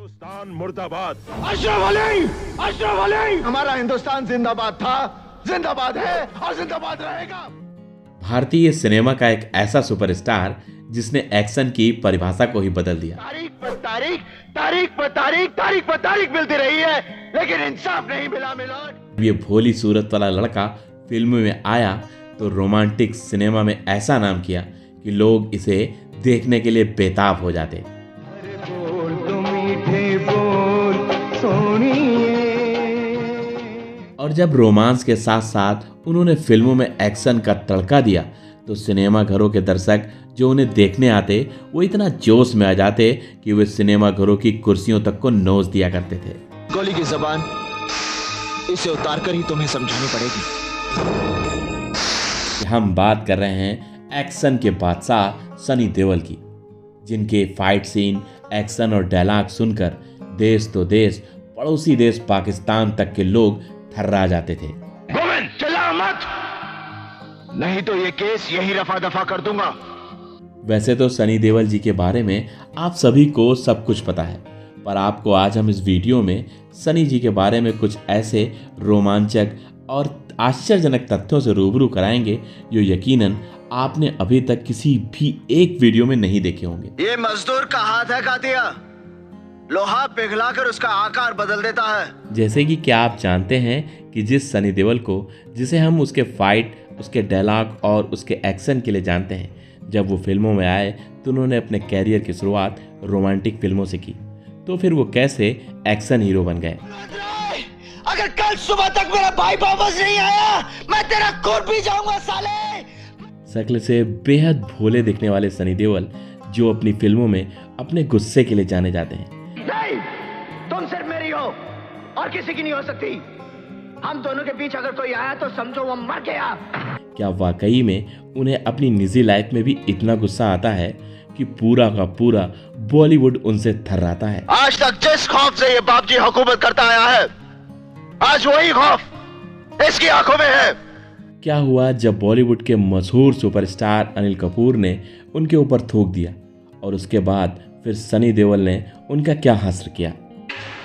हिंदुस्तान मुर्दाबाद। अशरफ अली हमारा हिंदुस्तान जिंदाबाद था, जिंदाबाद है और जिंदाबाद रहेगा। भारतीय सिनेमा का एक ऐसा सुपरस्टार जिसने एक्शन की परिभाषा को ही बदल दिया। तारीख पर तारीख, तारीख पर तारीख, तारीख पर तारीख मिलती रही है, लेकिन इंसाफ नहीं मिला मिलोड। ये भोली सूरत वाला लड़का फिल्म में आया तो रोमांटिक सिनेमा में ऐसा नाम किया कि लोग इसे देखने के लिए बेताब हो जाते। और जब रोमांस के साथ साथ उन्होंने फिल्मों में एक्शन का तड़का दिया तो सिनेमा घरों के दर्शक जो उन्हें देखने आते वो इतना जोश में आ जाते कि वे सिनेमा घरों की कुर्सियों तक को नोच दिया करते थे। गोली की जबान इसे उतार कर ही तुम्हें समझानी पड़ेगी। हम बात कर रहे हैं एक्शन के बादशाह सनी देओल की, जिनके फाइट सीन, एक्शन और डायलॉग सुनकर देश तो देश, पड़ोसी देश पाकिस्तान तक के लोग थर्रा जाते थे। गोविंद चिल्ला मत, नहीं तो ये केस यही रफा दफा कर दूंगा। वैसे तो सनी देओल जी के बारे में आप सभी को सब कुछ पता है, पर आपको आज हम इस वीडियो में सनी जी के बारे में कुछ ऐसे रोमांचक और आश्चर्यजनक तथ्यों से रूबरू कराएंगे जो यकीनन आपने अभी तक किसी भी एक वीडियो में नहीं देखे होंगे। ये मजदूर का हाथ है कातिया, लोहा पिघलाकर उसका आकार बदल देता है। जैसे कि क्या आप जानते हैं कि जिस सनी देओल को, जिसे हम उसके फाइट, उसके डायलॉग और उसके एक्शन के लिए जानते हैं, जब वो फिल्मों में आए तो उन्होंने अपने कैरियर की शुरुआत रोमांटिक फिल्मों से की, तो फिर वो कैसे एक्शन हीरो बन गए। अगर कल सुबह तक मेरा भाई वापस नहीं आया मैं तेरा खून पी जाऊंगा साले। शक्ल से बेहद भोले दिखने वाले सनी देओल जो अपनी फिल्मों में अपने गुस्से के लिए जाने जाते हैं। नहीं, तुम सिर्फ मेरी हो और किसी की नहीं हो सकती। हम दोनों के बीच अगर कोई आया तो समझो वो मर गया। क्या वाकई में उन्हें अपनी निजी लाइफ में भी इतना गुस्सा आता है कि पूरा का पूरा बॉलीवुड उनसे थर्राता है। आज तक जिस खौफ से ये बाप जी हुकूमत करता आया है, आज वही खौफ इसकी आंखों में है। क्या हुआ जब बॉलीवुड के मशहूर सुपरस्टार अनिल कपूर ने उनके ऊपर थूक दिया और उसके बाद फिर सनी देओल ने उनका क्या हश्र किया।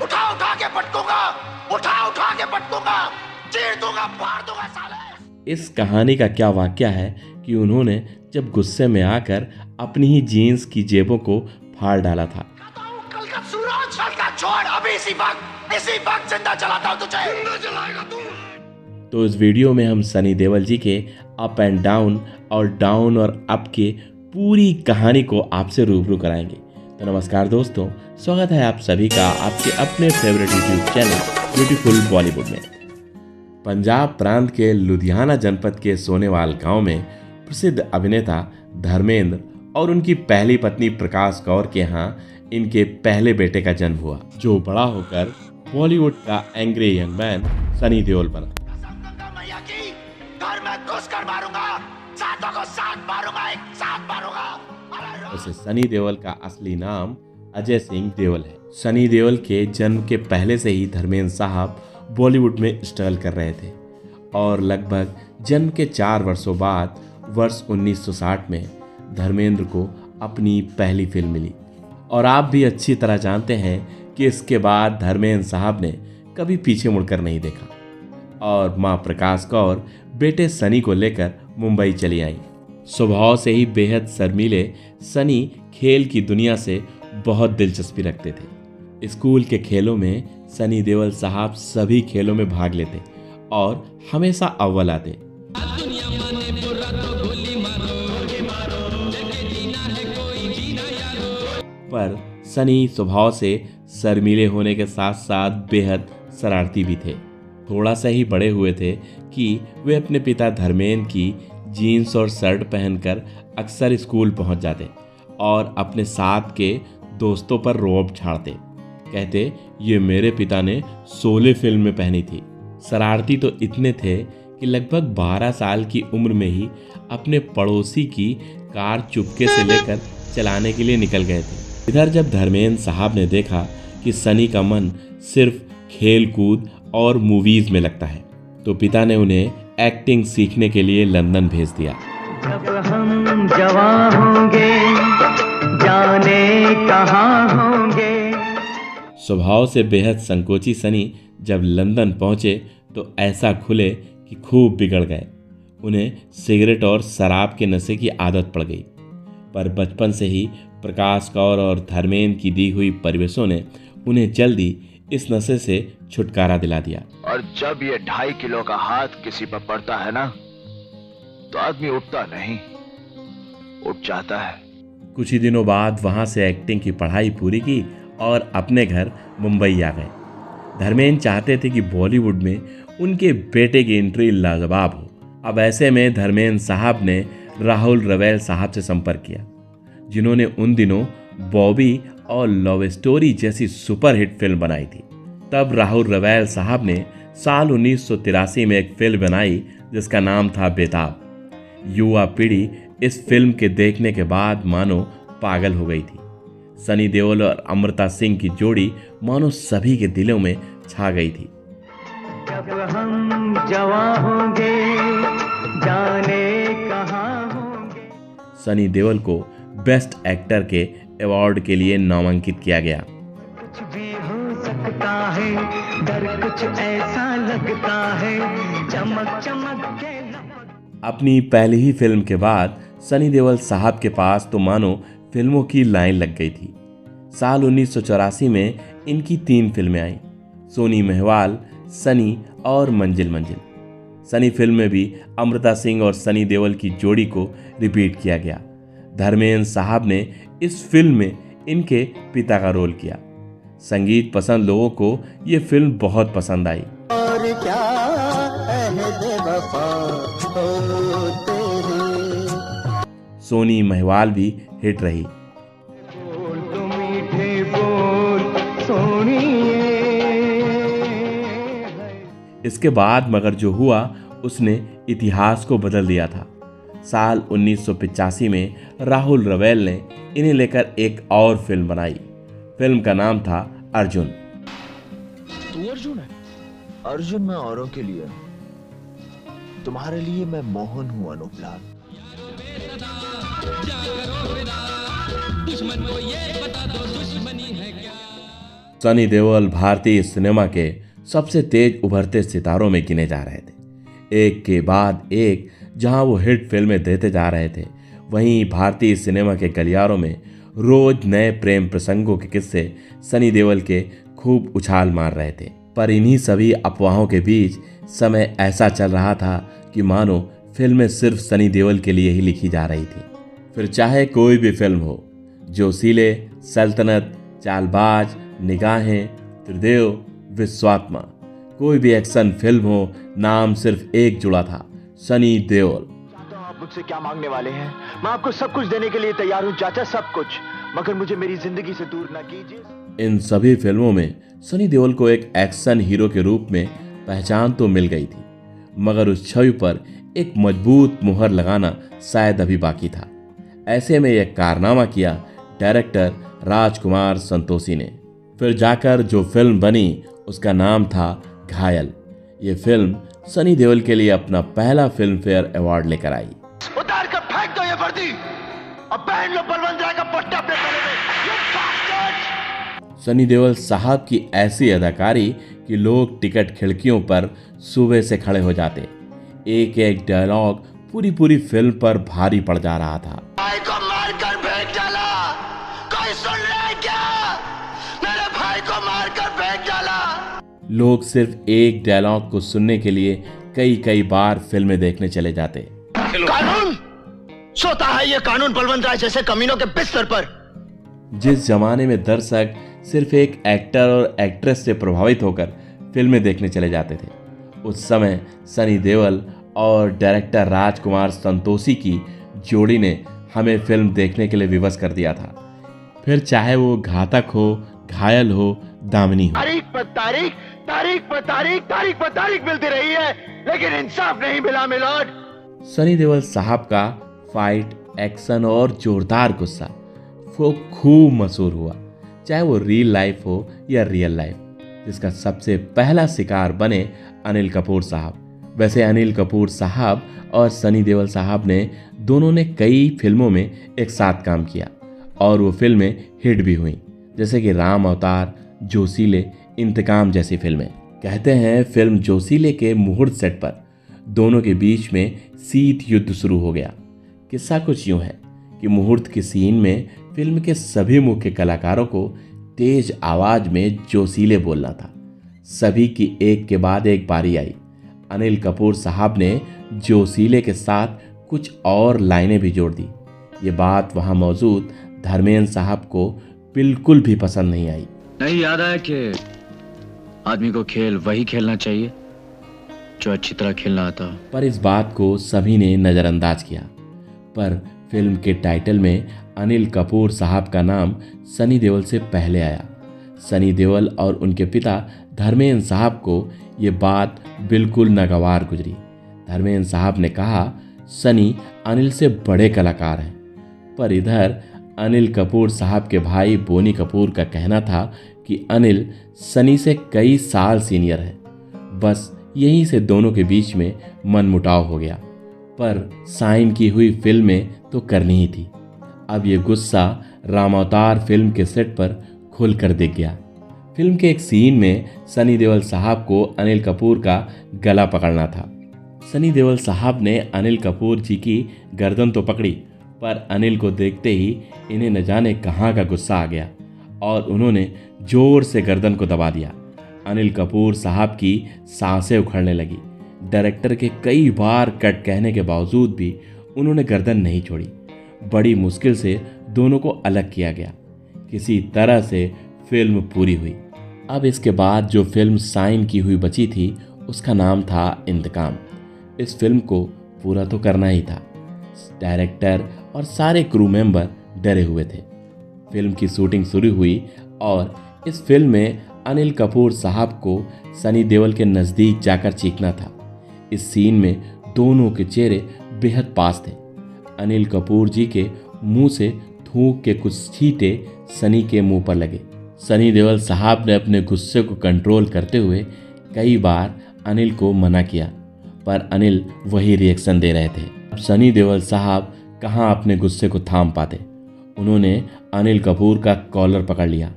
उठा उठा के पटकूंगा, उठा उठा के पटकूंगा, चीर दूंगा, फाड़ दूंगा साले। इस कहानी का क्या वाकया है कि उन्होंने जब गुस्से में आकर अपनी ही जीन्स की जेबों को फाड़ डाला था। कल का सूरज का छोड़, अभी इसी वक्त जिंदा चलाता हूं तुझे। जिंदा जलाएगा तू। तो इस वीडियो में हम सनी देओल जी के अप एंड डाउन और अप के पूरी कहानी को आपसे रूबरू कराएंगे। तो नमस्कार दोस्तों, स्वागत है आप सभी का आपके अपने favourite YouTube channel beautiful Bollywood में। पंजाब प्रांत के लुधियाना जनपद के सोनेवाल गांव में प्रसिद्ध अभिनेता धर्मेंद्र और उनकी पहली पत्नी प्रकाश कौर के यहाँ इनके पहले बेटे का जन्म हुआ, जो बड़ा होकर बॉलीवुड का angry young man Sunny Deol बना। उसे सनी देओल का असली नाम अजय सिंह देओल है। सनी देओल के जन्म के पहले से ही धर्मेंद्र साहब बॉलीवुड में स्ट्रगल कर रहे थे और लगभग जन्म के 4 वर्षों बाद वर्ष 1960 में धर्मेंद्र को अपनी पहली फिल्म मिली। और आप भी अच्छी तरह जानते हैं कि इसके बाद धर्मेंद्र साहब ने कभी पीछे मुड़कर नहीं देखा और मां प्रकाश कौर बेटे सनी को लेकर मुंबई चली आई। स्वभाव से ही बेहद शर्मीले सनी खेल की दुनिया से बहुत दिलचस्पी रखते थे। स्कूल के खेलों में सनी देओल साहब सभी खेलों में भाग लेते और हमेशा अव्वल आते। पर सनी स्वभाव से शर्मीले होने के साथ साथ बेहद शरारती भी थे। थोड़ा सा ही बड़े हुए थे कि वे अपने पिता धर्मेंद्र की जीन्स और शर्ट पहनकर अक्सर स्कूल पहुंच जाते और अपने साथ के दोस्तों पर रोब झाड़ते। कहते ये मेरे पिता ने 16 फिल्म में पहनी थी। शरारती तो इतने थे कि लगभग 12 साल की उम्र में ही अपने पड़ोसी की कार चुपके से लेकर चलाने के लिए निकल गए थे। इधर जब धर्मेंद्र साहब ने देखा कि सनी का मन सिर्फ खेल कूद और मूवीज में लगता है तो पिता ने उन्हें एक्टिंग सीखने के लिए लंदन भेज दिया। जब हम जवान होंगे जाने कहाँ होंगे। स्वभाव से बेहद संकोची सनी जब लंदन पहुंचे तो ऐसा खुले कि खूब बिगड़ गए। उन्हें सिगरेट और शराब के नशे की आदत पड़ गई। पर बचपन से ही प्रकाश कौर और धर्मेंद्र की दी हुई परिवेशों ने उन्हें जल्दी इस नशे से छुटकारा दिला दिया। और जब ये 2.5 किलो का हाथ किसी पर पड़ता है ना, तो आदमी उठता नहीं, उठ जाता है। कुछ ही दिनों बाद वहां से एक्टिंग की पढ़ाई पूरी की और अपने घर मुंबई आ गए। धर्मेंद्र चाहते थे कि बॉलीवुड में उनके बेटे की एंट्री लाजवाब हो। अब ऐसे में धर्मेंद्र साहब ने राहुल रवैल साहब से संपर्क किया, जिन्होंने उन दिनों बॉबी और लव स्टोरी जैसी सुपरहिट फिल्म बनाई थी। तब राहुल रवैल साहब ने साल 1983 में एक फिल्म बनाई जिसका नाम था बेताब। युवा पीढ़ी इस फिल्म के देखने के बाद मानो पागल हो गई थी। सनी देओल और अमृता सिंह की जोड़ी मानो सभी के दिलों में छा गई थी। जब हम जवां होंगे जाने कहाँ होंगे। सनी देओल को बेस्ट एक्टर के अवार्ड के लिए नामांकित किया गया। कुछ भी हो सकता है, डर कुछ ऐसा लगता है, चमक चमक के अपनी पहली ही फिल्म के बाद सनी देओल साहब के पास तो मानो फिल्मों की लाइन लग गई थी। साल 1984 में इनकी 3 फिल्में आईं, सोनी मेहवाल, सनी और मंजिल मंजिल। सनी फिल्म में भी अमृता सिंह और सनी देओल की जोड़ी को रिपीट किया गया। धर्मेंद्र साहब ने इस फिल्म में इनके पिता का रोल किया। संगीत पसंद लोगों को ये फिल्म बहुत पसंद आई। और क्या अहद वफा होते हैं। सोनी मेहवाल भी हिट रही। बोल तो मीठे बोल सोनिए। इसके बाद मगर जो हुआ उसने इतिहास को बदल दिया था। साल 1985 में राहुल रवैल ने इन्हें लेकर एक और फिल्म बनाई। फिल्म का नाम था अर्जुन। तू अर्जुन है? अर्जुन मैं औरों के लिए, तुम्हारे लिए मैं मोहन हूं अनूपलाल। सनी देओल भारतीय सिनेमा के सबसे तेज उभरते सितारों में गिने जा रहे थे। एक के बाद एक जहां वो हिट फिल्में देते जा रहे थे, वहीं भारतीय सिनेमा के गलियारों में रोज नए प्रेम प्रसंगों के किस्से सनी देओल के खूब उछाल मार रहे थे। पर इन्हीं सभी अफवाहों के बीच समय ऐसा चल रहा था कि मानो फिल्में सिर्फ सनी देओल के लिए ही लिखी जा रही थी। फिर चाहे कोई भी फिल्म हो, जोशीले, सल्तनत, चालबाज, निगाहें, त्रिदेव, विश्वात्मा, कोई भी एक्शन फिल्म हो, नाम सिर्फ एक जुड़ा था, सनी देओल। तो आप मुझसे क्या मांगने वाले हैं? मैं आपको सब कुछ देने के लिए तैयार हूं चाचा, सब कुछ, मगर मुझे मेरी जिंदगी से दूर ना कीजिए। इन सभी फिल्मों में सनी देओल को एक एक्शन हीरो के रूप में पहचान तो मिल गई थी, मगर उस छवि पर एक मजबूत मुहर लगाना शायद अभी बाकी था। ऐसे में यह कारनामा किया डायरेक्टर राजकुमार संतोषी ने। फिर जाकर जो फिल्म बनी उसका नाम था घायल। ये फिल्म सनी देओल के लिए अपना पहला फिल्म फेयर अवार्ड लेकर आई। उतार कर फेंक दो ये वर्दी और पहन लो बलवंत राय का पट्टा अपने गले में, you bastard! सनी देओल साहब की ऐसी अदाकारी कि लोग टिकट खिड़कियों पर सुबह से खड़े हो जाते। एक एक डायलॉग पूरी फिल्म पर भारी पड़ जा रहा था। भाई को मारकर फेंक डाला, कोई सुन रहा है क्या? मेरे भाई को मारकर फेंक डाला। लोग सिर्फ एक डायलॉग को सुनने के लिए कई बार फिल्में देखने चले जाते। कानून सोता है ये कानून बलवंत राय जैसे कमीनों के बिस्तर पर। जिस जमाने में दर्शक सिर्फ एक एक्टर और एक्ट्रेस से प्रभावित होकर फिल्में देखने चले जाते थे, उस समय सनी देओल और डायरेक्टर राजकुमार संतोषी की जोड़ी ने हमें फिल्म देखने के लिए विवश कर दिया था। फिर चाहे वो घातक हो, घायल हो, दामिनी हो। तारीख पर तारीख, तारीख पर तारीख, तारीख पर तारीख मिलती रही है, लेकिन इंसाफ नहीं मिला मिलोड। सनी देओल साहब का फाइट, एक्शन और जोरदार गुस्सा वो खूब मशहूर हुआ, चाहे वो रियल लाइफ हो या रियल लाइफ, जिसका सबसे पहला शिकार बने अनिल कपूर साहब। वैसे अनिल कपूर साहब और सनी देओल साहब ने दोनों ने कई फिल्मों में एक साथ काम किया और वो फिल्में हिट भी हुई, जैसे कि राम अवतार, जोशीले, इंतकाम जैसी फिल्में। कहते हैं फिल्म जोशीले के मुहूर्त सेट पर दोनों के बीच में शीत युद्ध शुरू हो गया। किस्सा कुछ यूं है कि मुहूर्त के सीन में फिल्म के सभी मुख्य कलाकारों को तेज आवाज में जोशीले बोलना था। सभी की एक के बाद एक बारी आई। अनिल कपूर साहब ने जोशीले के साथ कुछ और लाइनें भी जोड़ दी। ये बात वहां मौजूद धर्मेंद्र साहब को बिल्कुल भी पसंद नहीं आई। नहीं, याद है कि आदमी को खेल वही खेलना चाहिए जो अच्छी तरह खेलना आता हो। पर इस बात को सभी ने नज़रअंदाज किया। पर फिल्म के टाइटल में अनिल कपूर साहब का नाम सनी देओल से पहले आया। सनी देओल और उनके पिता धर्मेंद्र साहब को ये बात बिल्कुल नागवार गुजरी। धर्मेंद्र साहब ने कहा सनी अनिल से बड़े कलाकार हैं। पर इधर अनिल कपूर साहब के भाई बोनी कपूर का कहना था कि अनिल सनी से कई साल सीनियर है। बस यहीं से दोनों के बीच में मनमुटाव हो गया। पर साइन की हुई फिल्में तो करनी ही थी। अब ये गुस्सा रामावतार फिल्म के सेट पर खुलकर दिख गया। फिल्म के एक सीन में सनी देओल साहब को अनिल कपूर का गला पकड़ना था। सनी देओल साहब ने अनिल कपूर जी की गर्दन तो पकड़ी, पर अनिल को देखते ही इन्हें न जाने कहाँ का गुस्सा आ गया और उन्होंने जोर से गर्दन को दबा दिया। अनिल कपूर साहब की सांसें उखड़ने लगी। डायरेक्टर के कई बार कट कहने के बावजूद भी उन्होंने गर्दन नहीं छोड़ी। बड़ी मुश्किल से दोनों को अलग किया गया। किसी तरह से फिल्म पूरी हुई। अब इसके बाद जो फिल्म साइन की हुई बची थी उसका नाम था इंतकाम। इस फिल्म को पूरा तो करना ही था। डायरेक्टर और सारे क्रू मेंबर डरे हुए थे। फिल्म की शूटिंग शुरू हुई और इस फिल्म में अनिल कपूर साहब को सनी देओल के नज़दीक जाकर चीखना था। इस सीन में दोनों के चेहरे बेहद पास थे। अनिल कपूर जी के मुंह से थूक के कुछ छींटे सनी के मुंह पर लगे। सनी देओल साहब ने अपने गुस्से को कंट्रोल करते हुए कई बार अनिल को मना किया, पर अनिल वही रिएक्शन दे रहे थे। अब सनी देओल साहब कहाँ अपने गुस्से को थाम पाते। उन्होंने अनिल कपूर का कॉलर पकड़ लिया।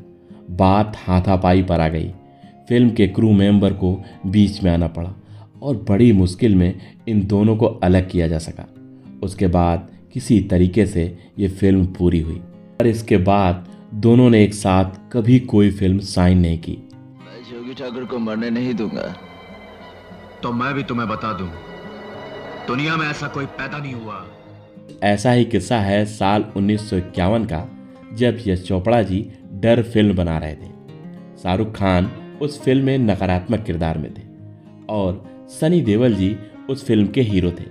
बात हाथापाई पर आ गई। फिल्म के क्रू मेंबर को बीच में आना पड़ा और बड़ी मुश्किल में इन दोनों को अलग किया जा सका। उसके बाद किसी तरीके से ये फिल्म पूरी हुई। और इसके बाद दोनों ने एक साथ कभी कोई फिल्म साइन नहीं की। मैं जोगी ठाकुर को मरने नहीं दूंगा। तो मैं भी तुम्हें बता दूं, दुनिया में ऐसा कोई पैदा नहीं हुआ। ऐसा ही किस्सा है साल 1951 का, जब यश चोपड़ा जी डर फिल्म बना रहे थे। शाहरुख खान उस फिल्म में नकारात्मक किरदार में थे और सनी देओल जी उस फिल्म के हीरो थे।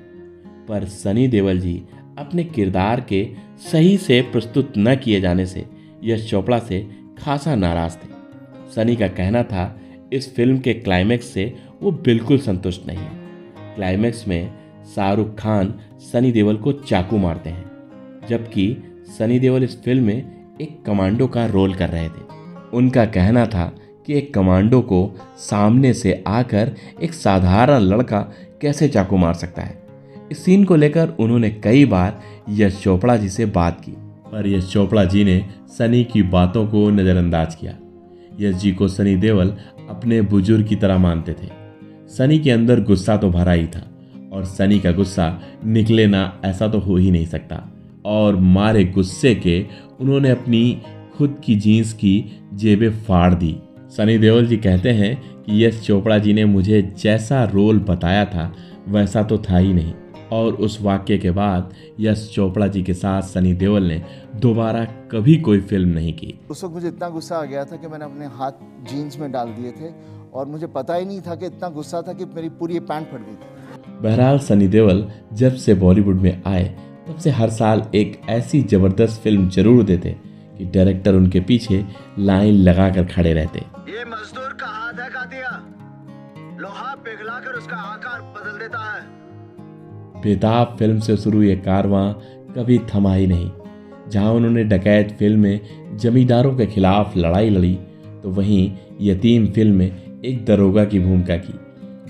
पर सनी देओल जी अपने किरदार के सही से प्रस्तुत न किए जाने से यश चोपड़ा से खासा नाराज थे। सनी का कहना था इस फिल्म के क्लाइमैक्स से वो बिल्कुल संतुष्ट नहीं है। क्लाइमैक्स में शाहरुख खान सनी देओल को चाकू मारते हैं, जबकि सनी देओल इस फिल्म में एक कमांडो का रोल कर रहे थे। उनका कहना था कि एक कमांडो को सामने से आकर एक साधारण लड़का कैसे चाकू मार सकता है। इस सीन को लेकर उन्होंने कई बार यश चोपड़ा जी से बात की, पर यश चोपड़ा जी ने सनी की बातों को नज़रअंदाज किया। यश जी को सनी देओल अपने बुजुर्ग की तरह मानते थे। सनी के अंदर गुस्सा तो भरा ही था और सनी का गुस्सा निकले ना ऐसा तो हो ही नहीं सकता। और मारे गुस्से के उन्होंने अपनी खुद की जीन्स की जेबें फाड़ दी। सनी देओल जी कहते हैं कि यश चोपड़ा जी ने मुझे जैसा रोल बताया था वैसा तो था ही नहीं। और उस वाक्य के बाद यश चोपड़ा जी के साथ सनी देओल ने दोबारा कभी कोई फिल्म नहीं की। उस वक्त मुझे इतना गुस्सा आ गया था कि मैंने अपने हाथ जीन्स में डाल दिए थे और मुझे पता ही नहीं था कि इतना गुस्सा था कि मेरी पूरी पैंट फट गई थी। बहरहाल सनी देओल जब से बॉलीवुड में आए तब से हर साल एक ऐसी जबरदस्त फिल्म जरूर देते कि डायरेक्टर उनके पीछे लाइन लगाकर खड़े रहते। ये मजदूर का हाथ है कातिया, लोहा पिघलाकर उसका आकार बदल देता है। बेताब फिल्म से शुरू ये कारवां कभी थमा ही नहीं। जहां उन्होंने डकैत फिल्म में जमींदारों के खिलाफ लड़ाई लड़ी, तो वहीं यतीम फिल्म में एक दरोगा की भूमिका की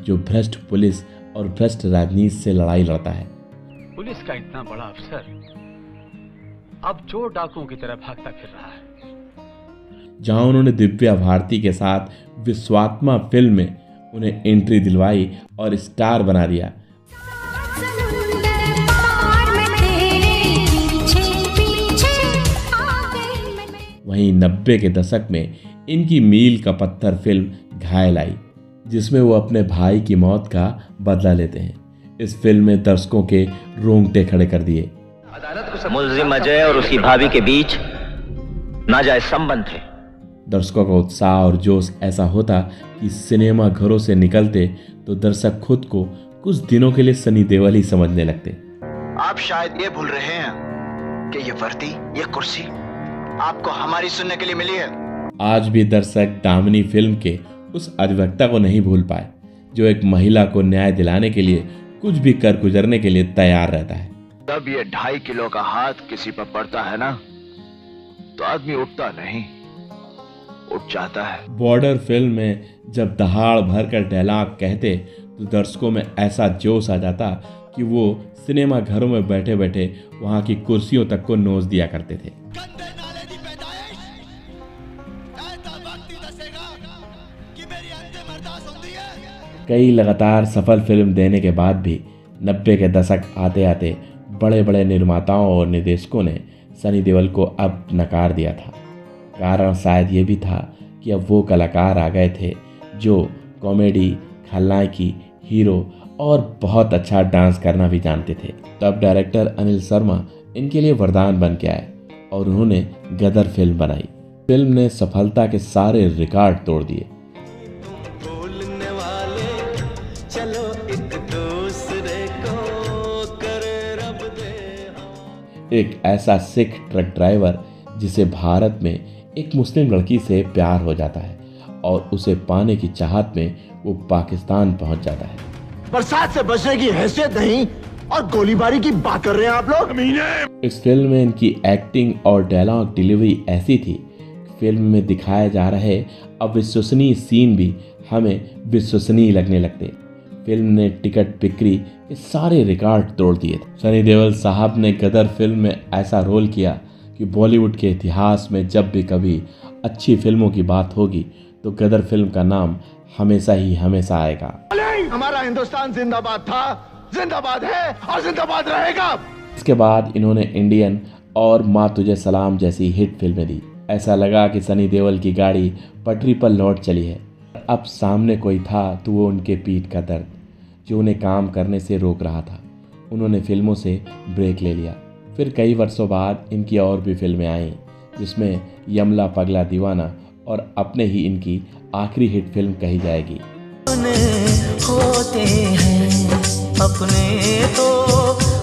जो भ्रष्ट पुलिस और भ्रष्ट राजनीति से लड़ाई लड़ता है। पुलिस का इतना बड़ा अफसर अब चोर डाकुओं की तरह भागता फिर रहा है। जहां उन्होंने दिव्या भारती के साथ विश्वात्मा फिल्म में उन्हें एंट्री दिलवाई और स्टार बना दिया। वहीं 90 के दशक में इनकी मील का पत्थर फिल्म घायल आई, जिसमें वो अपने भाई की मौत का बदला लेते हैं। इस फिल्म में दर्शकों के रोंगटे खड़े कर दिए। मुल्जिम अजय और उसकी भाभी के बीच नाजायज संबंध थे। दर्शकों का उत्साह और जोश ऐसा होता कि सिनेमा घरों से निकलते तो दर्शक खुद को कुछ दिनों के लिए सनी देओल ही समझने लगते। आप शायद ये भूल रहे हैं कि ये वर्दी, ये कुर्सी आपको हमारी सुनने के लिए मिली है। आज भी दर्शक दामिनी फिल्म के उस अधिवक्ता को नहीं भूल पाए जो एक महिला को न्याय दिलाने के लिए कुछ भी कर गुजरने के लिए तैयार रहता है। जब ये 2.5 किलो का हाथ किसी पर पड़ता है ना, तो आदमी उठता नहीं, उठ जाता है। बॉर्डर फिल्म में जब दहाड़ भरकर डायलॉग कहते तो दर्शकों में ऐसा जोश आ जाता कि वो सिनेमा घरों में बैठे बैठे वहां की कुर्सियों तक को नोच दिया करते थे। कई लगातार सफल फिल्म देने के बाद भी 90 के दशक आते आते बड़े बड़े निर्माताओं और निर्देशकों ने सनी देओल को अब नकार दिया था। कारण शायद ये भी था कि अब वो कलाकार आ गए थे जो कॉमेडी, खलनायकी, हीरो और बहुत अच्छा डांस करना भी जानते थे। तब डायरेक्टर अनिल शर्मा इनके लिए वरदान बन के आए और उन्होंने गदर फिल्म बनाई। फिल्म ने सफलता के सारे रिकॉर्ड तोड़ दिए। एक ऐसा सिख ट्रक ड्राइवर जिसे भारत में एक मुस्लिम लड़की से प्यार हो जाता है और उसे पाने की चाहत में वो पाकिस्तान पहुंच जाता है। बरसात से बचने की हैसियत नहीं और गोलीबारी की बात कर रहे हैं आप लोग। इस फिल्म में इनकी एक्टिंग और डायलॉग डिलीवरी ऐसी थी, फिल्म में दिखाए जा रहे अविश्वसनीय सीन भी हमें विश्वसनीय लगने लगते। फिल्म ने टिकट बिक्री के सारे रिकॉर्ड तोड़ दिए थे। सनी देओल साहब ने गदर फिल्म में ऐसा रोल किया कि बॉलीवुड के इतिहास में जब भी कभी अच्छी फिल्मों की बात होगी तो गदर फिल्म का नाम हमेशा ही हमेशा आएगा। हमारा हिंदुस्तान जिंदाबाद था, जिंदाबाद है और जिंदाबाद रहेगा। इसके बाद इन्होंने इंडियन और माँ तुझे सलाम जैसी हिट फिल्में दी। ऐसा लगा कि सनी देओल की गाड़ी पटरी पर लौट चली है। अब सामने कोई था तो वो उनके पीठ का दर्द जो उन्हें काम करने से रोक रहा था। उन्होंने फिल्मों से ब्रेक ले लिया। फिर कई वर्षों बाद इनकी और भी फिल्में आईं, जिसमें यमला पगला दीवाना और अपने ही इनकी आखिरी हिट फिल्म कही जाएगी। होते हैं अपने तो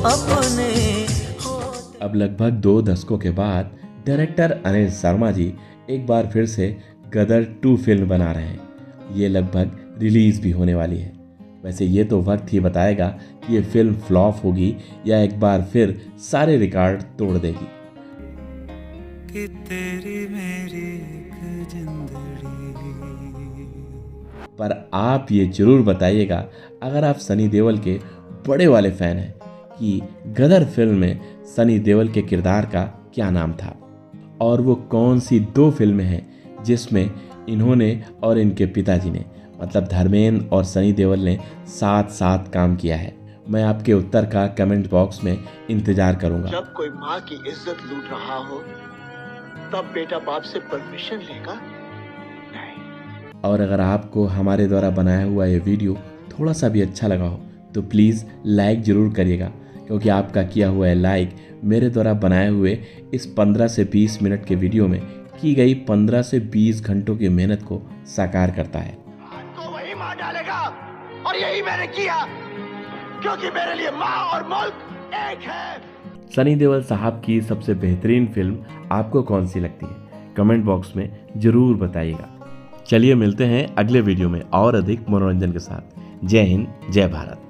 अपने। अब लगभग 2 दशकों के बाद डायरेक्टर अनिल शर्मा जी एक बार फिर से गदर 2 फिल्म बना रहे हैं। ये लगभग रिलीज भी होने वाली है। वैसे ये तो वक्त ही बताएगा कि ये फिल्म फ्लॉप होगी या एक बार फिर सारे रिकॉर्ड तोड़ देगी। कि तेरी मेरी एक जिंदगी। पर आप ये जरूर बताइएगा अगर आप सनी देओल के बड़े वाले फैन हैं कि गदर फिल्म में सनी देओल के किरदार का क्या नाम था और वो कौन सी 2 फिल्में हैं जिसमें इन्होंने और इनके पिताजी ने मतलब धर्मेंद्र और सनी देओल ने साथ साथ काम किया है। मैं आपके उत्तर का कमेंट बॉक्स में इंतजार करूंगा। जब कोई माँ की इज्जत लूट रहा हो तब बेटा बाप से परमिशन लेगा नहीं। और अगर आपको हमारे द्वारा बनाया हुआ ये वीडियो थोड़ा सा भी अच्छा लगा हो तो प्लीज़ लाइक ज़रूर करिएगा, क्योंकि आपका किया हुआ है लाइक मेरे द्वारा बनाए हुए इस 15 से 20 मिनट के वीडियो में की गई 15 से 20 घंटों की मेहनत को साकार करता है। तो वही मार डालेगा और यही मैंने किया, क्योंकि मेरे लिए माँ और मुल्क एक है। सनी देओल साहब की सबसे बेहतरीन फिल्म आपको कौन सी लगती है? कमेंट बॉक्स में जरूर बताइएगा। चलिए मिलते हैं अगले वीडियो में और अधिक मनोरंजन के साथ। जय हिंद, जय भारत।